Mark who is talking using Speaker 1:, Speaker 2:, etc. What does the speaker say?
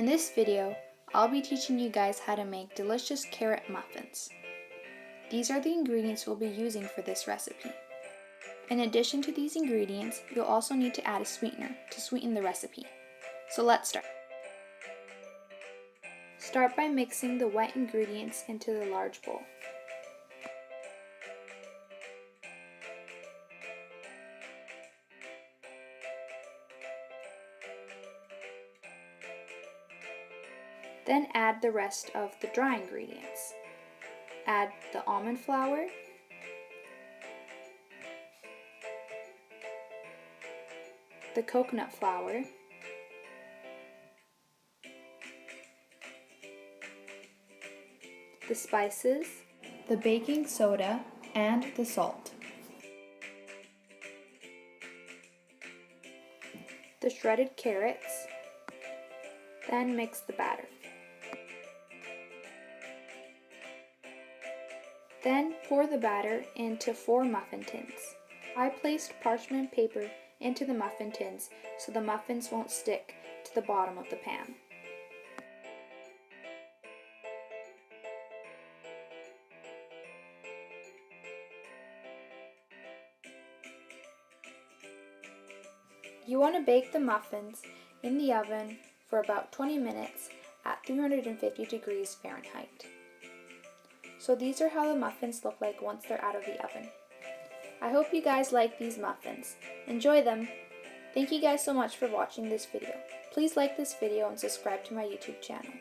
Speaker 1: In this video, I'll be teaching you guys how to make delicious carrot muffins. These are the ingredients we'll be using for this recipe. In addition to these ingredients, you'll also need to add a sweetener to sweeten the recipe. So let's start. Start by mixing the wet ingredients into the large bowl. Then add the rest of the dry ingredients. Add the almond flour, the coconut flour, the spices, the baking soda, and the salt. The shredded carrots, then mix the batter. Then pour the batter into 4 muffin tins. I placed parchment paper into the muffin tins so the muffins won't stick to the bottom of the pan. You want to bake the muffins in the oven for about 20 minutes at 350 degrees Fahrenheit. So these are how the muffins look like once they're out of the oven. I hope you guys like these muffins. Enjoy them! Thank you guys so much for watching this video. Please like this video and subscribe to my YouTube channel.